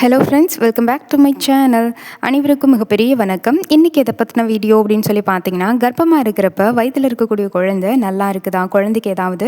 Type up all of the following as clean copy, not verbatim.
Hello friends, welcome back to my channel. அனைவருக்கும் மிகப்பெரிய வணக்கம். இன்றைக்கி எதை பற்றின வீடியோ அப்படின்னு சொல்லி பார்த்தீங்கன்னா, கர்ப்பமாக இருக்கிறப்ப வயிற்றில் இருக்கக்கூடிய குழந்தை நல்லா இருக்குதா, குழந்தைக்கு ஏதாவது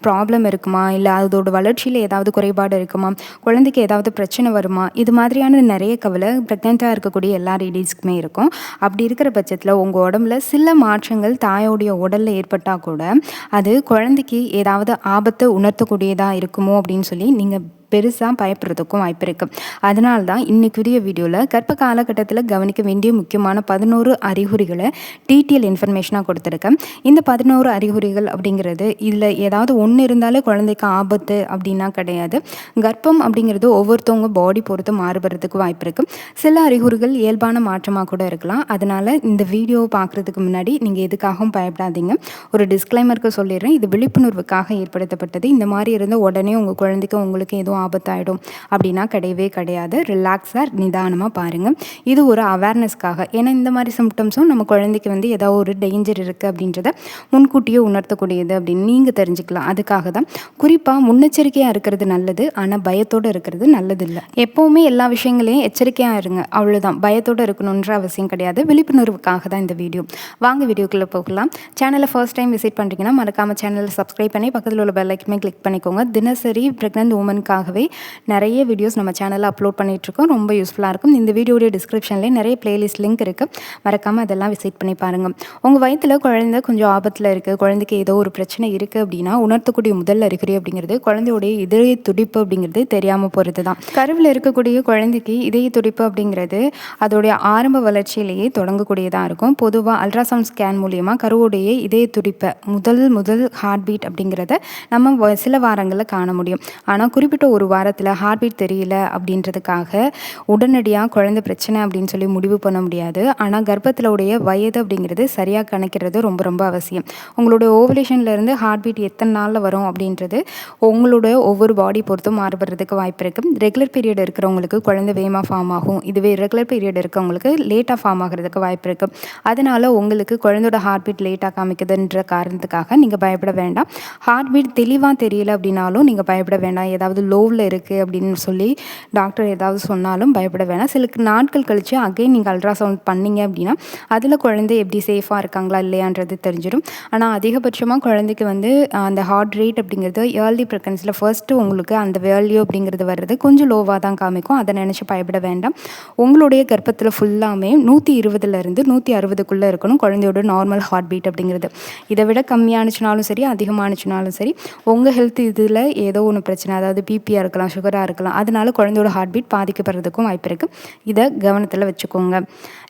ப்ராப்ளம் இருக்குமா, இல்லை அதோட வளர்ச்சியில் ஏதாவது குறைபாடு இருக்குமா, குழந்தைக்கு ஏதாவது பிரச்சனை வருமா, இது மாதிரியான நிறைய கவலை ப்ரெக்னெண்ட்டாக இருக்கக்கூடிய எல்லா லேடிஸ்க்குமே இருக்கும். அப்படி இருக்கிற பட்சத்தில் உங்கள் உடம்புல சில மாற்றங்கள் தாயோடைய உடலில் ஏற்பட்டால் கூட அது குழந்தைக்கு ஏதாவது ஆபத்தை உணர்த்தக்கூடியதாக இருக்குமோ அப்படின்னு சொல்லி நீங்கள் பெருசாக பயப்படுறதுக்கும் வாய்ப்பு இருக்குது. அதனால தான் இன்றைக்குரிய வீடியோவில் கர்ப்ப காலகட்டத்தில் கவனிக்க வேண்டிய முக்கியமான 11 அறிகுறிகளை டீட்டெயில் இன்ஃபர்மேஷனாக கொடுத்துருக்கேன். இந்த 11 அறிகுறிகள் அப்படிங்கிறது இதில் ஏதாவது ஒன்று இருந்தாலே குழந்தைக்கு ஆபத்து அப்படின்னா கிடையாது. கர்ப்பம் அப்படிங்கிறது ஒவ்வொருத்தவங்க பாடி பொறுத்து மாறுபடுறதுக்கு வாய்ப்பு இருக்குது. சில அறிகுறிகள் இயல்பான மாற்றமாக கூட இருக்கலாம். அதனால் இந்த வீடியோவை பார்க்குறதுக்கு முன்னாடி நீங்கள் எதுக்காகவும் பயப்படாதீங்க. ஒரு டிஸ்க்ளைமருக்கு சொல்லிடுறேன், இது விழிப்புணர்வுக்காக ஏற்படுத்தப்பட்டது. இந்த மாதிரி இருந்த உடனே உங்கள் குழந்தைக்கு உங்களுக்கு எதுவும் ஆபத்தாயிடும் அப்படின்னா கிடையவே கிடையாது. ரிலாக்ஸாக நிதானமாக பாருங்கள். இது ஒரு அவேர்னஸ்க்காக. ஏன்னா இந்த மாதிரி சிம்டம்ஸும் நம்ம குழந்தைக்கு ஏதோ ஒரு டேஞ்சர் இருக்குது அப்படின்றத முன்கூட்டியே உணர்த்தக்கூடியது அப்படின்னு நீங்கள் தெரிஞ்சுக்கலாம். அதுக்காக தான் குறிப்பாக முன்னெச்சரிக்கையாக இருக்கிறது நல்லது, ஆனால் பயத்தோடு இருக்கிறது நல்லது இல்லை. எப்போவுமே எல்லா விஷயங்களையும் எச்சரிக்கையாக இருங்க, அவ்வளோதான். பயத்தோடு இருக்கணுன்ற அவசியம் கிடையாது. விழிப்புணர்வுக்காக தான் இந்த வீடியோ. வாங்க வீடியோக்குள்ளே போகலாம். சேனலை ஃபர்ஸ்ட் டைம் விசிட் பண்ணுறீங்கன்னா மறக்காமல் சேனலை சப்ஸ்கிரைப் பண்ணி பக்கத்தில் உள்ள பெல் ஐக்கனை கிளிக் பண்ணிக்கோங்க. தினசரி ப்ரெக்னென்ட் உமனுக்காக நிறைய வீடியோஸ் நம்ம சேனலில் அப்லோட் பண்ணிகிட்ருக்கோம். ரொம்ப யூஸ்ஃபுல்லாக இருக்கும். இந்த வீடியோடைய டிஸ்கிரிப்ஷன்லேயே நிறைய பிளேலிஸ்ட் லிங்க் இருக்குது, மறக்காமல் அதெல்லாம் விசிட் பண்ணி பாருங்கள். உங்கள் வயிற்றில் குழந்தை கொஞ்சம் ஆபத்தில் இருக்குது, குழந்தைக்கு ஏதோ ஒரு பிரச்சனை இருக்குது அப்படின்னா உணர்த்தக்கூடிய முதல் அறிகுறி அப்படிங்கிறது குழந்தையோடைய இதய துடிப்பு அப்படிங்கிறது தெரியாமல் போகிறது தான். கருவில் இருக்கக்கூடிய குழந்தைக்கு இதய துடிப்பு அப்படிங்கிறது அதோடைய ஆரம்ப வளர்ச்சியிலேயே தொடங்கக்கூடியதாக இருக்கும். பொதுவாக அல்ட்ராசவுண்ட் ஸ்கேன் மூலியமாக கருவுடைய இதய துடிப்பை முதல் ஹார்ட் பீட் அப்படிங்கிறத நம்ம சில வாரங்களில் காண முடியும். ஆனால் குறிப்பிட்ட ஒரு வாரத்தில் ஹார்ட் பீட் தெரியல அப்படின்றதுக்காக உடனடியாக குழந்தை பிரச்சனை அப்படின்னு சொல்லி முடிவு பண்ண முடியாது. ஆனால் கர்ப்பத்தில் உடைய வயது அப்படிங்கிறது சரியாக கணக்கிறது ரொம்ப ரொம்ப அவசியம். உங்களுடைய ஓவலேஷன்லேருந்து ஹார்ட் பீட் எத்தனை நாளில் வரும் அப்படின்றது உங்களோட ஒவ்வொரு பாடி பொறுத்தும் மாறுபடுறதுக்கு வாய்ப்பு இருக்குது. ரெகுலர் பீரியட் இருக்கிறவங்களுக்கு குழந்தை வேகமாக ஃபார்ம் ஆகும். இதுவே ரெகுலர் பீரியட் இருக்கவங்களுக்கு லேட்டாக ஃபார்ம் ஆகிறதுக்கு வாய்ப்பு இருக்குது. அதனால் உங்களுக்கு குழந்தையோட ஹார்ட் பீட் லேட்டாக காமிக்குதுன்ற காரணத்துக்காக நீங்கள் பயப்பட வேண்டாம். ஹார்ட் பீட் தெளிவாக தெரியல அப்படின்னாலும் நீங்கள் பயப்பட வேண்டாம். ஏதாவது லோவில் இருக்குது அப்படின்னு சொல்லி டாக்டர் ஏதாவது சொன்னாலும் பயப்பட வேணாம். சில நாட்கள் கழித்து அகைன் நீங்கள் அல்ட்ராசவுண்ட் பண்ணிங்க அப்படின்னா அதில் குழந்தை எப்படி சேஃபாக இருக்காங்களா இல்லையான்றது தெரிஞ்சிடும். ஆனால் அதிகபட்சமாக குழந்தைக்கு அந்த ஹார்ட் ரேட் அப்படிங்கிறது ஏர்லி ப்ரெக்னன்சியில் ஃபர்ஸ்ட்டு உங்களுக்கு அந்த வேல்யூ அப்படிங்கிறது வர்றது கொஞ்சம் லோவாக தான் காமிக்கும். அதை நினச்சி பயப்பட வேண்டாம். உங்களுடைய கர்ப்பத்தில் ஃபுல்லாமே 120லேருந்து 160க்குள்ளே இருக்கணும் குழந்தையோட நார்மல் ஹார்ட் பீட் அப்படிங்கிறது. இதை விட கம்மியானுச்சுனாலும் சரி, அதிகமானுச்சுனாலும் சரி, உங்கள் ஹெல்த் இதில் ஏதோ ஒன்று பிரச்சனை, அதாவது பிபியாக இருக்கலாம், சுகராக இருக்கலாம், அதனால குழந்தையோட ஹார்ட் பீட் பாதிக்கப்படுறதுக்கும் வாய்ப்பு இருக்குது. இதை கவனத்தில் வச்சுக்கோங்க.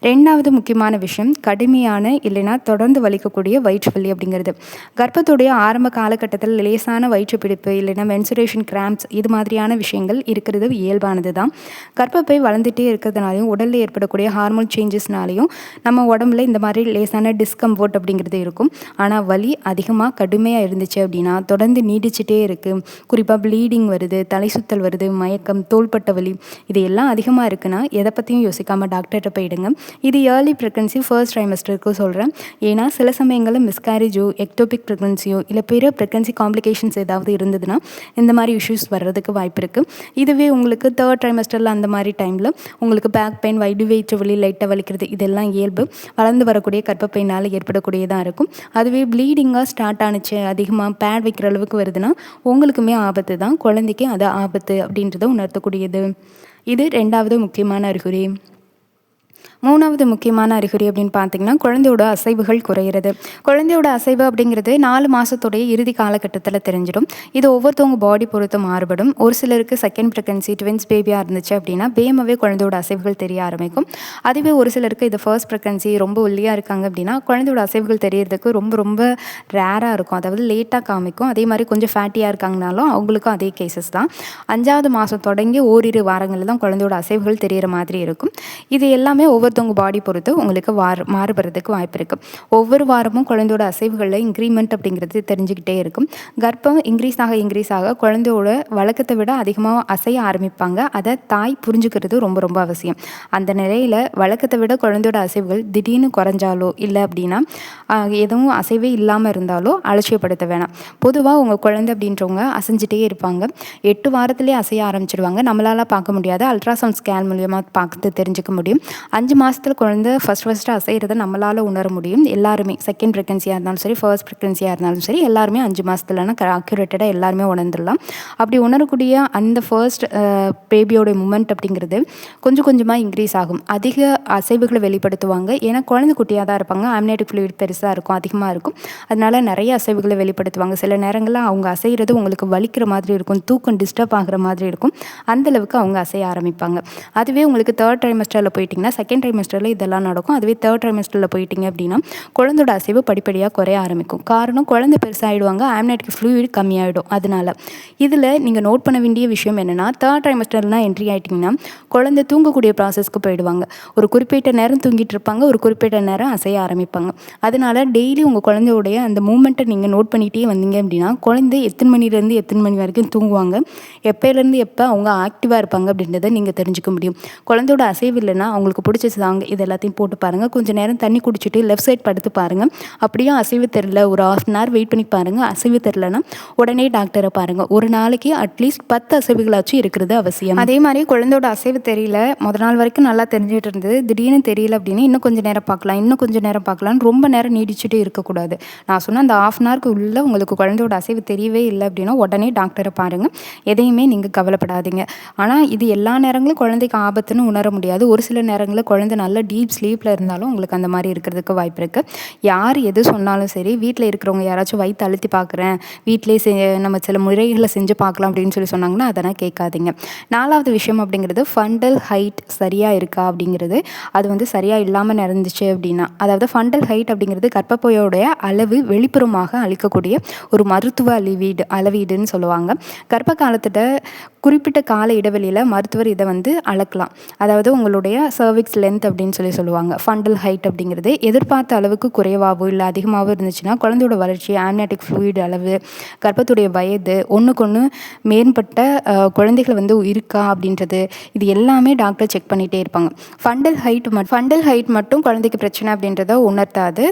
ரெண்டாவது முக்கியமான விஷயம், கடுமையான இல்லைனா தொடர்ந்து வலிக்கக்கூடிய வயிற்று வலி அப்படிங்கிறது. கர்ப்பத்துடைய ஆரம்ப காலகட்டத்தில் லேசான வயிற்று பிடிப்பு இல்லைனா மென்சுரேஷன் கிராம்ப்ஸ் இது மாதிரியான விஷயங்கள் இருக்கிறது இயல்பானது தான். கர்ப்பப்பை வளர்ந்துட்டே இருக்கிறதுனாலையும் உடலில் ஏற்படக்கூடிய ஹார்மோன் சேஞ்சஸ்னாலையும் நம்ம உடம்புல இந்த மாதிரி லேசான டிஸ்கம்ஃபோர்ட் அப்படிங்கிறது இருக்கும். ஆனால் வலி அதிகமாக கடுமையாக இருந்துச்சு அப்படின்னா தொடர்ந்து நீடிச்சுட்டே இருக்குது. குறிப்பாக ப்ளீடிங் வருது, தலை சுத்தல் வருது, மயக்கம், தோள்பட்ட வலி, இது எல்லாம் அதிகமாக இருக்குன்னா எதை பற்றியும் யோசிக்காமல் டாக்டர்கிட்ட போயிடுங்க. இது ஏர்லி ப்ரெக்னன்சி ஃபர்ஸ்ட் ட்ரைமஸ்டருக்கு சொல்கிறேன். ஏன்னா சில சமயங்களில் மிஸ்கேரேஜோ, எக்டோபிக் ப்ரெக்னன்சியோ இல்லை பிற ப்ரெக்னன்சி காம்ப்ளிகேஷன்ஸ் ஏதாவது இருந்ததுன்னா இந்த மாதிரி இஷ்யூஸ் வர்றதுக்கு வாய்ப்பு இருக்குது. இதுவே உங்களுக்கு தேர்ட் ட்ரைமஸ்டரில் அந்த மாதிரி டைமில் உங்களுக்கு பேக் பெயின், வயிற்று வலி, லைட்டாக வலிக்கிறது, இதெல்லாம் இயல்பு. வளர்ந்து வரக்கூடிய கர்ப்பப்பையினால் ஏற்படக்கூடியதாக இருக்கும். அதுவே ப்ளீடிங்காக ஸ்டார்ட் ஆனிச்சு, அதிகமாக பேட் வைக்கிற அளவுக்கு வருதுன்னா உங்களுக்குமே ஆபத்து தான், குழந்தைக்கு அது ஆபத்து அப்படின்றத உணர்த்தக்கூடியது. இது ரெண்டாவது முக்கியமான அறிகுறி. மூணாவது முக்கியமான அறிகுறி அப்படின்னு பார்த்தீங்கன்னா, குழந்தையோட அசைவுகள் குறையிறது. குழந்தையோட அசைவு அப்படிங்கிறது 4 மாதத்துடைய இறுதி காலகட்டத்தில் தெரிஞ்சிடும். இது ஒவ்வொருத்தவங்க பாடி பொறுத்து மாறுபடும். ஒரு சிலருக்கு செகண்ட் ப்ரெக்னன்சி, ட்வின்ஸ் பேபியாக இருந்துச்சு அப்படின்னா வேகமாகவே குழந்தையோட அசைவுகள் தெரிய ஆரம்பிக்கும். அதுவே ஒரு சிலருக்கு இது ஃபர்ஸ்ட் ப்ரெக்னன்சி, ரொம்ப ஒல்லியாக இருக்காங்க அப்படின்னா குழந்தையோட அசைவுகள் தெரியறதுக்கு ரொம்ப ரொம்ப ரேராக இருக்கும், அதாவது லேட்டாக காமிக்கும். அதே மாதிரி கொஞ்சம் ஃபேட்டியாக இருக்காங்கனாலும் அவங்களுக்கும் அதே கேசஸ் தான். 5வது மாதம் தொடங்கி ஓரிரு வாரங்களில் தான் குழந்தையோட அசைவுகள் தெரிகிற மாதிரி இருக்கும். இது எல்லாமே ஒவ்வொரு ஒவ்வொருத்தவங்க பாடி பொறுத்து உங்களுக்கு மாறுபடுறதுக்கு வாய்ப்பு இருக்குது. ஒவ்வொரு வாரமும் குழந்தையோட அசைவுகளில் இன்க்ரிமெண்ட் அப்படிங்கிறது தெரிஞ்சுக்கிட்டே இருக்கும். கர்ப்பம் இன்க்ரீஸ் ஆக குழந்தையோட வழக்கத்தை விட அதிகமாக அசைய ஆரம்பிப்பாங்க. அதை தாய் புரிஞ்சுக்கிறது ரொம்ப ரொம்ப அவசியம். அந்த நிலையில் வழக்கத்தை விட குழந்தையோட அசைவுகள் திடீர்னு குறைஞ்சாலோ இல்லை அப்படின்னா எதுவும் அசைவே இல்லாமல் இருந்தாலோ அலட்சியப்படுத்த வேணாம். பொதுவாக உங்கள் குழந்தை அப்படின்றவங்க அசைஞ்சிட்டே இருப்பாங்க. 8 வாரத்திலே அசைய ஆரம்பிச்சிடுவாங்க. நம்மளால் பார்க்க முடியாது, அல்ட்ராசவுண்ட் ஸ்கேன் மூலியமாக பார்த்து தெரிஞ்சுக்க முடியும். 5 மாதத்தில் குழந்தை ஃபஸ்ட்டு அசைகிறத நம்மளால் உணர முடியும். எல்லாருமே செகண்ட் ப்ரெக்னன்சியாக இருந்தாலும் சரி, ஃபர்ஸ்ட் ப்ரெக்னன்சியாக இருந்தாலும் சரி, எல்லாருமே 5 மாதத்துலனா அக்யூரேட்டடாக எல்லாருமே உணர்ந்துடலாம். அப்படி உணரக்கூடிய அந்த ஃபர்ஸ்ட் பேபியோட மூமெண்ட் அப்படிங்கிறது கொஞ்சம் கொஞ்சமாக இன்க்ரீஸ் ஆகும். அதிக அசைவுகளை வெளிப்படுத்துவாங்க. ஏன்னா குழந்தை குட்டியாக தான் இருப்பாங்க, அம்னியாட்டிக் ஃப்ளூயிட் பெருசாக இருக்கும், அதிகமாக இருக்கும். அதனால நிறைய அசைவுகளை வெளிப்படுத்துவாங்க. சில நேரங்களில் அவங்க அசைகிறது உங்களுக்கு வலிக்கிற மாதிரி இருக்கும், தூக்கம் டிஸ்டர்ப் ஆகிற மாதிரி இருக்கும். அந்தளவுக்கு அவங்க அசைய ஆரம்பிப்பாங்க. அதுவே உங்களுக்கு 3rd ட்ரைமஸ்டரில் போயிட்டிங்கன்னா, 2nd ட்ரைமஸ்டரில் இதெல்லாம் நடக்கும். அதுவே 3rd ட்ரைமஸ்டரில் போயிட்டிங்க அப்படின்னா குழந்தையோட அசைவு படிப்படியாக குறைய ஆரம்பிக்கும். காரணம் குழந்தை பெருசாகிடுவாங்க, அம்னியாட்டிக் ஃப்ளூயிட் கம்மியாகிடும். அதனால இதில் நீங்கள் நோட் பண்ண வேண்டிய விஷயம் என்னென்னா, 3rd ட்ரைமஸ்டர்லாம் என்ட்ரி ஆகிட்டிங்கன்னா குழந்தை தூங்கக்கூடிய ப்ராசஸ்க்கு போயிடுவாங்க. ஒரு குறிப்பிட்ட நேரம் தூங்கிட்டு இருப்பாங்க, ஒரு குறிப்பிட்ட நேரம் அசைய ஆரம்பிப்பாங்க. அதனால டெய்லி உங்கள் குழந்தையோடைய அந்த மூமெண்ட்டை நீங்கள் நோட் பண்ணிகிட்டே வந்தீங்க அப்படின்னா குழந்தை எத்தனை மணிலேருந்து எத்தனை மணி வரைக்கும் தூங்குவாங்க, எப்போலேருந்து எப்போ அவங்க ஆக்டிவாக இருப்பாங்க அப்படின்றத நீங்கள் தெரிஞ்சுக்க முடியும். குழந்தையோட அசைவு இல்லைன்னா அவங்களுக்கு பிடிச்ச சாங் இது எல்லாத்தையும் போட்டு பாருங்கள். கொஞ்சம் நேரம் தண்ணி குடிச்சிட்டு லெஃப்ட் சைட் படுத்து பாருங்கள். அப்படியே அசைவு தெரில, ஒரு 1/2 hour வெயிட் பண்ணி பாருங்கள். அசைவு தெரிலனா உடனே டாக்டரை பாருங்கள். ஒரு நாளைக்கு அட்லீஸ்ட் 10 அசைவுகளாச்சும் இருக்கிறது அவசியம். அதே மாதிரி குழந்தையோட அசைவு தெரியல, முதல் நாள் வரைக்கும் நல்லா தெரிஞ்சுட்டு இருந்தது, திடீர்னு தெரியல அப்படின்னு இன்னும் கொஞ்சம் நேரம் பார்க்கலாம், இன்னும் கொஞ்சம் நேரம் பார்க்கலான்னு ரொம்ப நேரம் நீடிச்சுட்டு இருக்கக்கூடாது. நான் சொன்ன அந்த 1/2 hour உள்ள உங்களுக்கு குழந்தையோட அசைவு தெரியவே இல்லை அப்படின்னா உடனே டாக்டரை பாருங்கள். எதையுமே நீங்கள் கவலைப்படாதீங்க. ஆனால் இது எல்லா நேரங்களும் குழந்தைக்கு ஆபத்துன்னு உணர முடியாது. ஒரு சில நேரங்களில் குழந்தை நல்ல டீப் ஸ்லீப்பில் இருந்தாலும் உங்களுக்கு அந்த மாதிரி இருக்கிறதுக்கு வாய்ப்பு இருக்குது. யார் எது சொன்னாலும் சரி, வீட்டில் இருக்கிறவங்க யாராச்சும் வயிற்று அழுத்தி பார்க்குறேன், வீட்டிலே நம்ம சில முறைகளை செஞ்சு பார்க்கலாம் அப்படின்னு சொன்னாங்கன்னா அதெல்லாம் கேட்காதீங்க. 4வது விஷயம் அப்படிங்கிறது ஃபண்டல் ஹைட் சரியாக இருக்கா அப்படிங்கிறது. அது வந்து சரியாக இல்லாமல் நடந்துச்சு அப்படின்னா, அதாவது ஃபண்டல் ஹைட் அப்படிங்கிறது கர்ப்பப்பையோடைய அளவு வெளிப்புறமாக அளிக்கக்கூடிய ஒரு மருத்துவ அளவீடுன்னு சொல்லுவாங்க. கர்ப்ப காலத்திட்ட குறிப்பிட்ட கால இடைவெளியில் மருத்துவர் இதை வந்து அளக்கலாம். அதாவது உங்களுடைய சர்விக்ஸ் லென்த் அப்படின்னு சொல்லுவாங்க. ஃபண்டல் ஹைட் அப்படிங்கிறது எதிர்பார்த்த அளவுக்கு குறைவாகவோ இல்லை அதிகமாகவோ இருந்துச்சுன்னா குழந்தையோட வளர்ச்சி, அம்னியாட்டிக் ஃப்ளூயிட் அளவு, கர்ப்பத்துடைய வயது, ஒன்றுக்கொன்று மேம்பட்ட குழந்தைகள் வந்து இருக்கா அப்படின்றது இது எல்லாமே டாக்டர் செக் பண்ணிகிட்டே இருப்பாங்க. ஃபண்டல் ஹைட் மட்டும் குழந்தைக்கு பிரச்சனை அப்படின்றத உணர்த்தாது.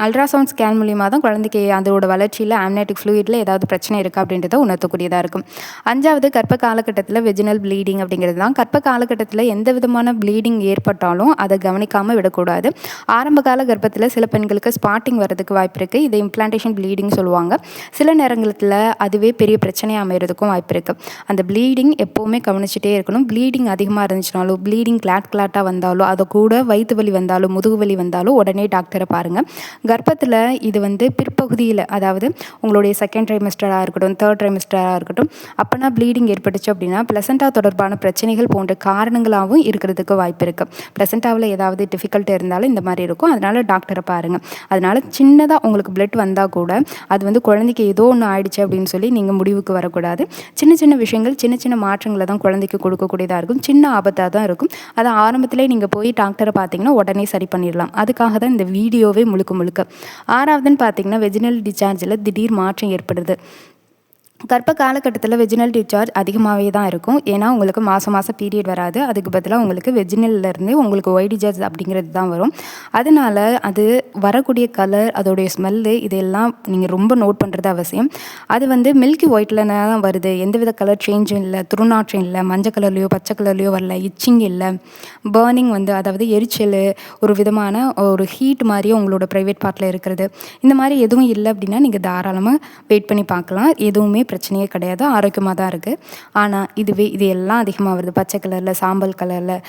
அல்ட்ராசவுண்ட் ஸ்கேன் மூலியமாக தான் குழந்தைக்கு அதோட வளர்ச்சியில் அம்னியாட்டிக் ஃப்ளூயிடில் ஏதாவது பிரச்சனை இருக்கா அப்படின்றத உணர்த்தக்கூடியதாக இருக்கும். 5வது கர்ப்ப காலகட்டத்தில் வெஜினல் ப்ளீடிங் அப்படிங்கிறது தான். கர்ப்ப காலகட்டத்தில் எந்த விதமான ப்ளீடிங் ஏற்பட்டாலும் அதை கவனிக்காமல் விடக்கூடாது. ஆரம்ப கால கர்ப்பத்தில் சில பெண்களுக்கு ஸ்பாட்டிங் வரதுக்கு வாய்ப்பு இருக்குது. இதை இம்ப்ளான்டேஷன் ப்ளீடிங் சொல்லுவாங்க. சில நேரங்களில் அதுவே பெரிய பிரச்சனையாக அமைகிறதுக்கும் வாய்ப்பு இருக்குது. அந்த ப்ளீடிங் எப்போவுமே கவனிச்சுட்டே இருக்கணும். ப்ளீடிங் அதிகமாக இருந்துச்சுனாலும், ப்ளீடிங் கிளாட்டாக வந்தாலும், அதை கூட வயிற்று வலி வந்தாலும், முதுகு வலி வந்தாலும் உடனே டாக்டரை பாருங்கள். கர்ப்பத்தில் இது வந்து பிற்பகுதியில், அதாவது உங்களுடைய 2nd ட்ரைமஸ்டராக இருக்கட்டும், 3rd ட்ரைமஸ்டராக இருக்கட்டும், அப்போனா ப்ளீடிங் ஏற்பட்டுச்சு அப்படின்னா பிளசண்டா தொடர்பான பிரச்சனைகள் போன்ற காரணங்களாகவும் இருக்கிறதுக்கு வாய்ப்பு இருக்குது. பிளசண்டாவில் ஏதாவது டிஃபிகல்ட்டி இருந்தாலும் இந்த மாதிரி இருக்கும். அதனால் டாக்டரை பாருங்கள். அதனால் சின்னதாக உங்களுக்கு பிளட் வந்தால் கூட அது வந்து குழந்தைக்கு ஏதோ ஒன்று ஆயிடுச்சு அப்படின்னு சொல்லி நீங்கள் முடிவுக்கு வரக்கூடாது. சின்ன சின்ன விஷயங்கள், சின்ன சின்ன மாற்றங்களை தான் குழந்தைக்கு கொடுக்கக்கூடியதாக இருக்கும். சின்ன ஆபத்தாக தான் இருக்கும். அதை ஆரம்பத்திலே நீங்கள் போய் டாக்டரை பார்த்தீங்கன்னா உடனே சரி பண்ணிடலாம். அதுக்காக தான் இந்த வீடியோவே முழுக்க 6வதுன்னு பார்த்தீங்கன்னா வெஜினல் டிஸ்சார்ஜில் திடீர் மாற்றம் ஏற்படுது. கர்ப்ப காலகட்டத்தில் வெஜினல் டிஸ்சார்ஜ் அதிகமாகவே தான் இருக்கும். ஏன்னா உங்களுக்கு மாதம் பீரியட் வராது. அதுக்கு பதிலாக உங்களுக்கு வெஜினல்லேருந்து உங்களுக்கு ஒய் டிஸ்சார்ஜ் அப்படிங்கிறது தான் வரும். அதனால் அது வரக்கூடிய கலர், அதோடைய ஸ்மெல்லு, இதெல்லாம் நீங்கள் ரொம்ப நோட் பண்ணுறது அவசியம். அது வந்து மில்கி ஒயிட்டில் தான் வருது, எந்தவித கலர் சேஞ்சும் இல்லை, துர்நாற்றம் இல்லை, மஞ்சள் கலர்லையோ பச்சை கலர்லையோ வரல, இச்சிங் இல்லை, பேர்னிங் வந்து அதாவது எரிச்சல், ஒரு விதமான ஒரு ஹீட் மாதிரியே உங்களோட ப்ரைவேட் பார்ட்டில் இருக்கிறது, இந்த மாதிரி எதுவும் இல்லை அப்படின்னா நீங்கள் தாராளமாக வெயிட் பண்ணி பார்க்கலாம். எதுவுமே பிரச்சனையே கிடையாது, ஆரோக்கியமாக தான் இருக்குது. ஆனால் இது எல்லாம் அதிகமாக வருது, பச்சை கலரில், சாம்பல் கலரில்,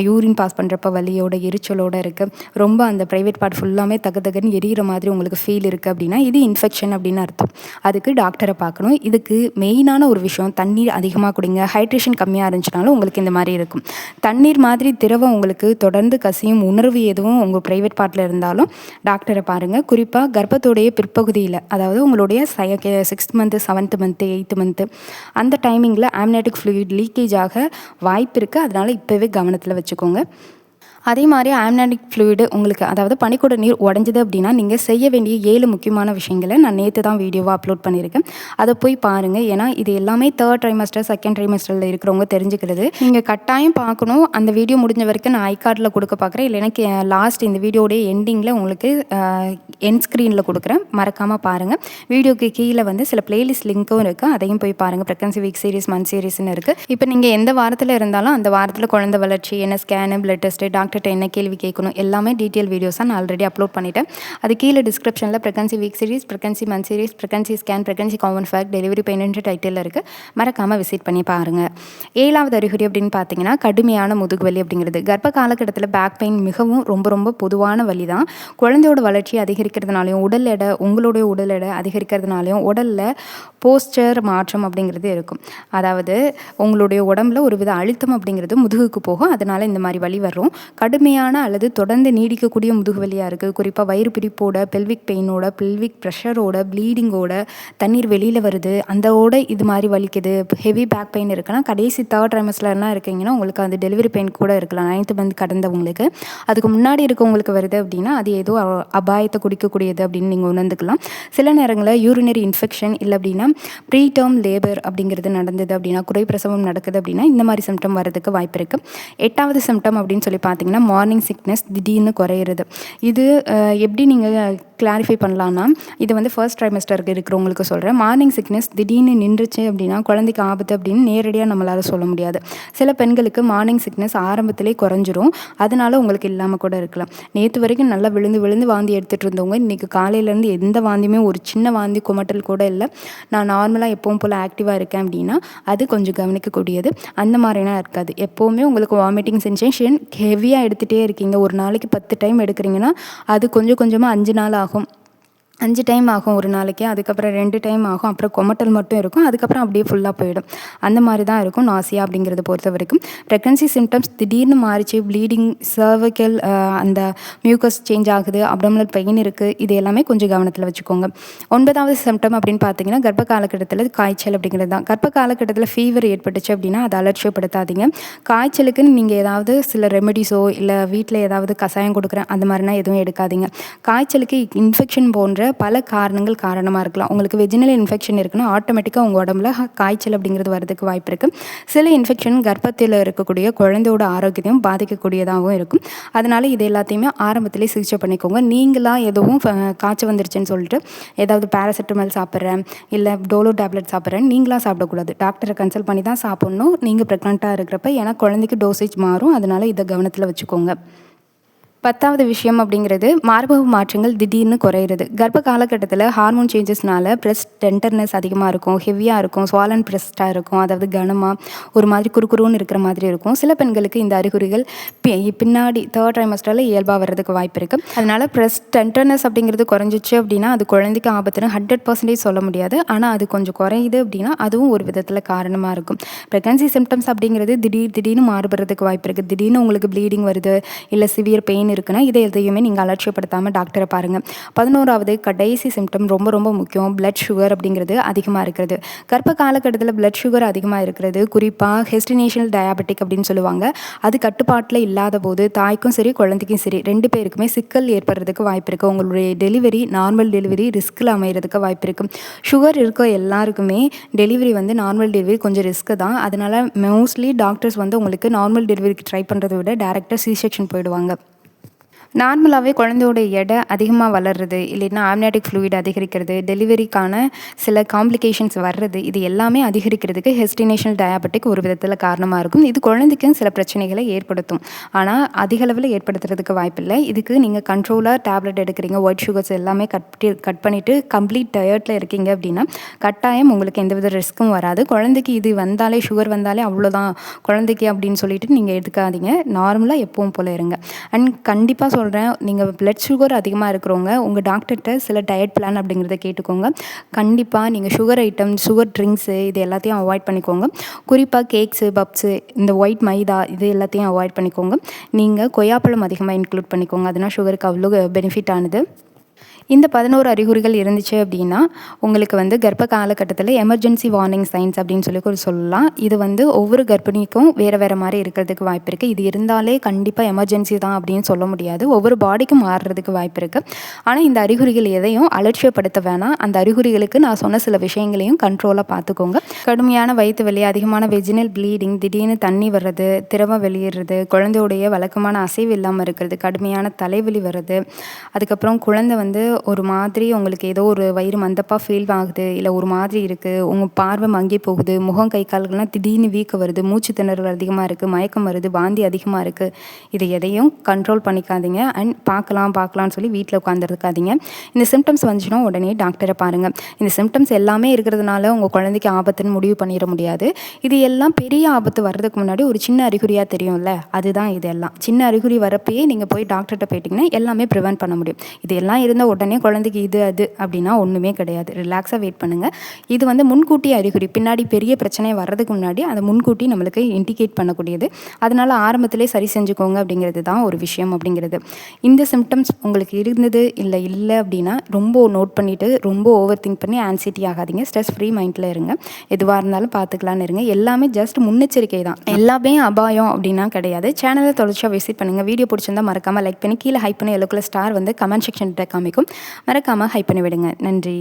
யூரின் பாஸ் பண்ணுறப்ப வலியோட எரிச்சலோடு இருக்குது, ரொம்ப அந்த ப்ரைவேட் பார்ட் ஃபுல்லாமே தகன்னு எரியிற மாதிரி உங்களுக்கு ஃபீல் இருக்குது அப்படின்னா இது இன்ஃபெக்ஷன் அப்படின்னு அர்த்தம். அதுக்கு டாக்டரை பார்க்கணும். இதுக்கு மெயினான ஒரு விஷயம், தண்ணீர் அதிகமாக குடிங்க. ஹைட்ரேஷன் கம்மியாக இருந்துச்சுனாலும் உங்களுக்கு இந்த மாதிரி இருக்கும். தண்ணீர் மாதிரி திரவம் உங்களுக்கு தொடர்ந்து கசியும் உணர்வு எதுவும் உங்கள் ப்ரைவேட் பார்ட்டில் இருந்தாலும் டாக்டரை பாருங்கள். குறிப்பாக கர்ப்பத்தோடைய பிற்பகுதியில், அதாவது உங்களுடைய 6th month, 7th month, 8th month அந்த டைமிங்கில் அம்னியாட்டிக் ஃப்ளூயிட் லீக்கேஜ் ஆக வாய்ப்பு இருக்குது. அதனால் இப்போவே கவனத்தில் வச்சுக்கோங்க. அதே மாதிரி ஆம்னியாட்டிக் ஃப்ளூயிடு உங்களுக்கு அதாவது பனிக்கூட நீர் உடஞ்சிது அப்படின்னா நீங்கள் செய்ய வேண்டிய 7 முக்கியமான விஷயங்களை நான் நேற்று தான் வீடியோவாக அப்லோட் பண்ணியிருக்கேன். அதை போய் பாருங்கள். ஏன்னா இது எல்லாமே 3rd ட்ரைமஸ்டர், 2nd ட்ரைமஸ்டரில் இருக்கிறவங்க தெரிஞ்சுக்கிறது. நீங்கள் கட்டாயம் பார்க்கணும். அந்த வீடியோ முடிஞ்ச வரைக்கும் நான் ஐகார்டில் கொடுக்க பார்க்குறேன். இல்லை எனக்கு லாஸ்ட் இந்த வீடியோடைய எண்டிங்கில் உங்களுக்கு எண்ட் ஸ்க்ரீனில் கொடுக்குறேன். மறக்காமல் பாருங்கள். வீடியோக்கு கீழே வந்து சில பிளேலிஸ்ட் லிங்க்கும் இருக்குது. அதையும் போய் பாருங்கள். ப்ரெக்னன்சி வீக் சீரிஸ், மந்த் சீரிஸ்னு இருக்குது. இப்போ நீங்கள் எந்த வாரத்தில் இருந்தாலும் அந்த வாரத்தில் குழந்தை வளர்ச்சி, என்ன ஸ்கேனு, பிளட் டெஸ்ட்டு, டாக்டர்கிட்ட என்ன கேள்வி கேட்கணும், எல்லாமே டீட்டெயில் வீடியோஸாக நான் ஆல்ரெடி அப்லோட் பண்ணிட்டேன். அது கீழே டிஸ்கிரிப்ஷனில் pregnancy week series, pregnancy month series, pregnancy scan, pregnancy common fact, delivery பெயின்ன்ற டைட்டில் இருக்குது. மறக்காமல் விசிட் பண்ணி பாருங்கள். 7வது அறிகுறி அப்படின்னு பார்த்தீங்கன்னா கடுமையான முதுகுவலி அப்படிங்கிறது. கர்ப்ப காலகட்டத்தில் பேக் பெயின் மிகவும் ரொம்ப ரொம்ப பொதுவான வலி தான். குழந்தையோட வளர்ச்சி அதிகரிக்கிறதுனாலையும் உடல் எடை, உங்களுடைய உடல் எடை அதிகரிக்கிறதுனாலையும் உடலில் போஸ்டர் மாற்றம் அப்படிங்கிறது இருக்கும். அதாவது உங்களுடைய உடம்புல ஒரு வித அழுத்தம் அப்படிங்கிறது முதுகுக்கு போகும். அதனால் இந்த மாதிரி வலி வரும். கடுமையான அல்லது தொடர்ந்து நீடிக்கக்கூடிய முதுகு வலியாக இருக்குது. குறிப்பாக வயிறு பிடிப்போட, பெல்விக் பெயினோட, பெல்விக் ப்ரெஷரோட, ப்ளீடிங்கோட, தண்ணீர் வெளியில் வருது, அந்தோட இது மாதிரி வலிக்குது, ஹெவி பேக் பெயின் இருக்குன்னா கடைசி 3rd ட்ரைமஸ்டர்லாம் இருக்கீங்கன்னா உங்களுக்கு அந்த டெலிவரி பெயின் கூட இருக்கலாம். 9th month கடந்தவங்களுக்கு. அதுக்கு முன்னாடி இருக்கவங்களுக்கு வருது அப்படின்னா அது ஏதோ அபாயத்தை குடிக்கக்கூடியது அப்படின்னு நீங்கள் உணர்ந்துக்கலாம். சில நேரங்களில் யூரினரி இன்ஃபெக்ஷன் இல்லை அப்படின்னா ப்ரீடேர்ம் லேபர் அப்படிங்கிறது நடந்தது அப்படின்னா, குறை பிரசவம் நடக்குது அப்படின்னா இந்த மாதிரி சிம்டம் வரதுக்கு வாய்ப்பு இருக்குது. 8வது சிம்டம் அப்படின்னு சொல்லி பார்த்தீங்கன்னா மார்னிங் சிக்னஸ் திடீர்னு குறையிறது. இது எப்படி நீங்கள் கிளாரிஃபை பண்ணலான்னா, இது வந்து 1st ட்ரைமஸ்டருக்கு இருக்கிறவங்களுக்கு சொல்கிறேன். மார்னிங் சிக்னஸ் திடீர்னு நின்றுச்சு அப்படின்னா குழந்தைக்கு ஆபத்து அப்படின்னு நேரடியாக நம்மளால் சொல்ல முடியாது. சில பெண்களுக்கு மார்னிங் சிக்னஸ் ஆரம்பத்திலே குறைஞ்சிரும். அதனால உங்களுக்கு இல்லாமல் கூட இருக்கலாம். நேற்று வரைக்கும் நல்லா விழுந்து விழுந்து வாந்தி எடுத்துகிட்டு இருந்தவங்க இன்றைக்கி காலையிலேருந்து எந்த வாந்தியுமே, ஒரு சின்ன வாந்தி குமட்டல் கூட இல்லை, நான் நார்மலாக எப்பவும் போல் ஆக்டிவாக இருக்கேன் அப்படின்னா அது கொஞ்சம் கவனிக்கக்கூடியது. அந்த மாதிரினா இருக்காது. எப்போவுமே உங்களுக்கு வாமிட்டிங் சென்சேஷன் ஹெவியாக எடுத்துகிட்டே இருக்கீங்க, ஒரு நாளைக்கு 10 டைம் எடுக்கிறீங்கன்னா அது கொஞ்சம் கொஞ்சமாக 5 நாள் ஆகும். 5 டைம் ஆகும் ஒரு நாளைக்கு. அதுக்கப்புறம் 2 டைம் ஆகும். அப்புறம் கொமட்டல் மட்டும் இருக்கும். அதுக்கப்புறம் அப்படியே ஃபுல்லாக போயிடும். அந்த மாதிரி தான் இருக்கும் நாசியா அப்படிங்கிறத பொறுத்த வரைக்கும். ப்ரெக்னன்சி சிம்டம்ஸ் திடீர்னு மாறிச்சு, ப்ளீடிங், சர்விக்கல், அந்த மியூக்கஸ் சேஞ்ச் ஆகுது, அப்டோமினல் பெயின் இருக்குது, இது எல்லாமே கொஞ்சம் கவனத்தில் வச்சுக்கோங்க. 9வது சிம்டம் அப்படின்னு பார்த்தீங்கன்னா கர்ப்ப காலகட்டத்தில் காய்ச்சல் அப்படிங்கிறது தான். கர்ப்ப காலகட்டத்தில் ஃபீவர் ஏற்பட்டுச்சு அப்படின்னா அதை அலட்சியப்படுத்தாதீங்க. காய்ச்சலுக்குன்னு நீங்கள் ஏதாவது சில ரெமெடிஸோ இல்லை வீட்டில் ஏதாவது கஷாயம் கொடுக்குறேன் அந்த மாதிரினா எதுவும் எடுக்காதீங்க. காய்ச்சலுக்கு இன்ஃபெக்ஷன் போன்ற பல காரணங்கள் காரணமாக இருக்கலாம். உங்களுக்கு வெஜினல் இன்ஃபெக்ஷன் இருக்குன்னா ஆட்டோமேட்டிக்காக உங்கள் உடம்புல காய்ச்சல் அப்படிங்கிறது வரதுக்கு வாய்ப்பு இருக்குது. சில இன்ஃபெக்ஷன் கர்ப்பத்தில் இருக்கக்கூடிய குழந்தையோட ஆரோக்கியத்தையும் பாதிக்கக்கூடியதாகவும் இருக்கும். அதனால் இது எல்லாத்தையுமே ஆரம்பத்திலே சிகிச்சை பண்ணிக்கோங்க. நீங்களாக எதுவும் காய்ச்சல் வந்துருச்சுன்னு சொல்லிட்டு ஏதாவது பேராசிட்டமால் சாப்பிட்றேன் இல்லை டோலோ டேப்லெட் சாப்பிட்றேன் நீங்களாக சாப்பிடக்கூடாது. டாக்டரை கன்சல்ட் பண்ணி தான் சாப்பிட்ணும் நீங்கள் ப்ரெக்னெண்ட்டாக இருக்கிறப்ப. ஏன்னா குழந்தைக்கு டோசேஜ் மாறும். அதனால் இதை கவனத்தில் வச்சுக்கோங்க. 10வது விஷயம் அப்படிங்கிறது மார்பக மாற்றங்கள் திடீர்னு குறையிறது. கர்ப்ப காலகட்டத்தில் ஹார்மோன் சேஞ்சஸ்னால பிரஸ்ட் டெண்டர்னஸ் அதிகமாக இருக்கும், ஹெவியாக இருக்கும், ஸ்வாலன் பிரஸ்ட்டாக இருக்கும், அதாவது கனமாக ஒரு மாதிரி குறுகுறுன்னு இருக்கிற மாதிரி இருக்கும். சில பெண்களுக்கு இந்த அறிகுறிகள் பின்னாடி 3rd ட்ரைமஸ்டரில் இயல்பாக வர்றதுக்கு வாய்ப்பு இருக்குது. அதனால் பிரஸ்ட் டெண்டர்னஸ் அப்படிங்கிறது குறைஞ்சிச்சு அப்படின்னா அது குழந்தைக்கு ஆபத்துன்னு 100% சொல்ல முடியாது. ஆனால் அது கொஞ்சம் குறையுது அப்படின்னா அதுவும் ஒரு விதத்தில் காரணமாக இருக்கும். ப்ரெக்னன்சி சிம்டம்ஸ் அப்படிங்கிறது திடீர்னு மாறுபடுறதுக்கு வாய்ப்பு இருக்குது. திடீர்னு உங்களுக்கு ப்ளீடிங் வருது இல்லை சிவியர் பெயின் இருக்குன்னா இதை எதையுமே நீங்கள் அலட்சியப்படுத்தாமல் டாக்டரை பாருங்கள். 11வது கடைசி சிம்டம் ரொம்ப ரொம்ப முக்கியம். பிளட் சுகர் அப்படிங்கிறது அதிகமாக இருக்கிறது. கர்ப்ப காலகட்டத்தில் பிளட் சுகர் அதிகமாக இருக்கிறது, குறிப்பாக ஹெஸ்டினேஷனல் டயாபெட்டிக் அப்படின்னு சொல்லுவாங்க. அது கட்டுப்பாட்டில் இல்லாத போது தாய்க்கும் சரி குழந்தைக்கும் சரி 2 பேருக்குமே சிக்கல் ஏற்படுறதுக்கு வாய்ப்பு இருக்குது. உங்களுடைய டெலிவரி நார்மல் டெலிவரி ரிஸ்கில் அமைகிறதுக்கு வாய்ப்பு இருக்குது. சுகர் இருக்க எல்லாருக்குமே டெலிவரி வந்து நார்மல் டெலிவரி கொஞ்சம் ரிஸ்க்கு தான். அதனால் மோஸ்ட்லி டாக்டர்ஸ் வந்து உங்களுக்கு நார்மல் டெலிவரிக்கு ட்ரை பண்ணுறதை விட டேரெக்டாக C-செக்ஷன் போயிடுவாங்க. நார்மலாகவே குழந்தையோட எடை அதிகமாக வளர்றது, இல்லைன்னா ஆம்னியாட்டிக் ஃப்ளூயிட் அதிகரிக்கிறது, டெலிவரிக்கான சில காம்ப்ளிகேஷன்ஸ் வர்றது, இது எல்லாமே அதிகரிக்கிறதுக்கு ஹெஸ்டினேஷனல் டயாபெட்டிக் ஒரு விதத்தில் காரணமாக இருக்கும். இது குழந்தைக்கும் சில பிரச்சனைகளை ஏற்படுத்தும். ஆனால் அதிகளவில் ஏற்படுத்துறதுக்கு வாய்ப்பில்லை. இதுக்கு நீங்கள் கண்ட்ரோலாக டேப்லெட் எடுக்கிறீங்க, ஒயிட் சுகர்ஸ் எல்லாமே கட் பண்ணிவிட்டு கம்ப்ளீட் டயட்டில் இருக்கீங்க அப்படின்னா கட்டாயம் உங்களுக்கு எந்தவித ரிஸ்க்கும் வராது. குழந்தைக்கு இது வந்தாலே சுகர் வந்தாலே அவ்வளோதான் குழந்தைக்கு அப்படின்னு சொல்லிட்டு நீங்கள் எடுக்காதீங்க. நார்மலாக எப்பவும் போல இருங்க. அண்ட் கண்டிப்பாக சொல்கிறேன், நீங்கள் பிளட் சுகர் அதிகமாக இருக்கிறவங்க உங்கள் டாக்டர்கிட்ட சில டயட் பிளான் அப்படிங்கிறத கேட்டுக்கோங்க. கண்டிப்பாக நீங்கள் சுகர் ஐட்டம், சுகர் ட்ரிங்க்ஸு இது எல்லாத்தையும் அவாய்ட் பண்ணிக்கோங்க. குறிப்பாக கேக்ஸு, பப்ஸு, இந்த ஒயிட் மைதா இது எல்லாத்தையும் அவாய்ட் பண்ணிக்கோங்க. நீங்கள் கொய்யாப்பழம் அதிகமாக இன்க்ளூட் பண்ணிக்கோங்க. அதனால் சுகருக்கு அவ்வளோ பெனிஃபிட் ஆனது. இந்த 11 அறிகுறிகள் இருந்துச்சு அப்படின்னா உங்களுக்கு வந்து கர்ப்ப காலகட்டத்தில் எமர்ஜென்சி வார்னிங் சைன்ஸ் அப்படின்னு சொல்லி ஒரு சொல்லலாம். இது வந்து ஒவ்வொரு கர்ப்பிணிக்கும் வேறு வேறு மாதிரி இருக்கிறதுக்கு வாய்ப்பு இருக்குது. இது இருந்தாலே கண்டிப்பாக எமர்ஜென்சி தான் அப்படின்னு சொல்ல முடியாது. ஒவ்வொரு பாடிக்கும் மாறுறதுக்கு வாய்ப்பு இருக்குது. ஆனால் இந்த அறிகுறிகள் எதையும் அலட்சியப்படுத்த வேணாம். அந்த அறிகுறிகளுக்கு நான் சொன்ன சில விஷயங்களையும் கண்ட்ரோலாக பார்த்துக்கோங்க. கடுமையான வயிற்று வலி, அதிகமான வெஜினல் ப்ளீடிங், திடீர்னு தண்ணி வர்றது, திரவம் வெளியேறது, குழந்தையுடைய வழக்கமான அசைவு இல்லாமல் இருக்கிறது, கடுமையான தலைவலி வர்றது, அதுக்கப்புறம் குழந்தை வந்து ஒரு மாதிரி உங்களுக்கு ஏதோ ஒரு வயிறு மந்தப்பாக ஃபீல் ஆகுது, இல்லை ஒரு மாதிரி இருக்குது, உங்கள் பார்வை மங்கி போகுது, முகம் கை கால்கள்லாம் திடீர்னு வீக்க வருது, மூச்சு திணறல் அதிகமாக இருக்குது, மயக்கம் வருது, வாந்தி அதிகமாக இருக்குது, இது எதையும் கண்ட்ரோல் பண்ணிக்காதீங்க. அண்ட் பார்க்கலாம்னு சொல்லி வீட்டில் உட்காந்துருக்காதீங்க. இந்த சிம்டம்ஸ் வந்துச்சுன்னா உடனே டாக்டரை பாருங்கள். இந்த சிம்டம்ஸ் எல்லாமே இருக்கிறதுனால உங்கள் குழந்தைக்கு ஆபத்துன்னு முடிவு பண்ணிட முடியாது. இது எல்லாம் பெரிய ஆபத்து வர்றதுக்கு முன்னாடி ஒரு சின்ன அறிகுறியாக தெரியும்ல, அதுதான் இதெல்லாம். சின்ன அறிகுறி வரப்பயே நீங்கள் போய் டாக்டர்கிட்ட போயிட்டீங்கன்னா எல்லாமே ப்ரிவென்ட் பண்ண முடியும். இது எல்லாம் இருந்தால் உடனே குழந்தைக்கு இது அது அப்படின்னா ஒன்றுமே கிடையாது. ரிலாக்ஸாக வெயிட் பண்ணுங்கள். இது வந்து முன்கூட்டி அறிகுறி, பின்னாடி பெரிய பிரச்சனை வர்றதுக்கு முன்னாடி அதை முன்கூட்டி நம்மளுக்கு இண்டிகேட் பண்ணக்கூடியது. அதனால் ஆரம்பத்திலே சரி செஞ்சுக்கோங்க அப்படிங்கிறது தான் ஒரு விஷயம் அப்படிங்கிறது. இந்த சிம்டம்ஸ் உங்களுக்கு இருந்தது இல்லை அப்படின்னா ரொம்ப நோட் பண்ணிவிட்டு ரொம்ப ஓவர் திங்க் பண்ணி ஆன்சைட்டி ஆகாதீங்க. ஸ்ட்ரெஸ் ஃப்ரீ மைண்டில் இருங்க. எதுவாக இருந்தாலும் பார்த்துக்கலான்னு இருங்க. எல்லாமே ஜஸ்ட் முன்னெச்சரிக்கை தான், எல்லாமே அபாயம் அப்படின்னா கிடையாது. சேனலை தொடர்ச்சியாக விசிட் பண்ணுங்கள். வீடியோ பிடிச்சிருந்தால் மறக்காமல் லைக் பண்ணி கீழே ஹைப் பண்ணி எல்லோ கலர் ஸ்டார் வந்து கமெண்ட் செக்ஷன்கிட்ட காமிக்கும். மறக்காமல் ஹைப் பண்ணி விடுங்க. நன்றி.